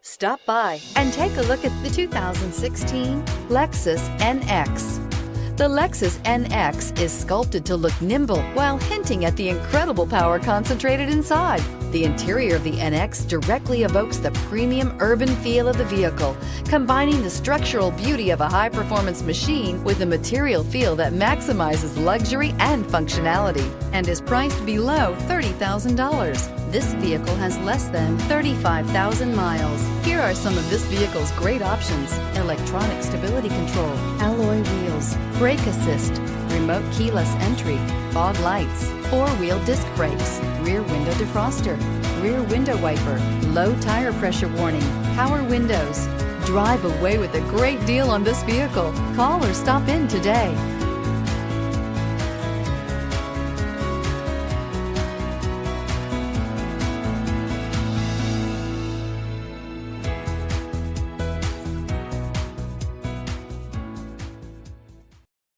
Stop by and take a look at the 2016 Lexus NX. The Lexus NX is sculpted to look nimble while hinting at the incredible power concentrated inside. The interior of the NX directly evokes the premium urban feel of the vehicle, combining the structural beauty of a high-performance machine with a material feel that maximizes luxury and functionality, and is priced below $30,000. This vehicle has less than 35,000 miles. Here are some of this vehicle's great options: electronic stability control, alloy wheels, brake assist, remote keyless entry, fog lights, four-wheel disc brakes, rear window defroster, rear window wiper, low tire pressure warning, power windows. Drive away with a great deal on this vehicle. Call or stop in today.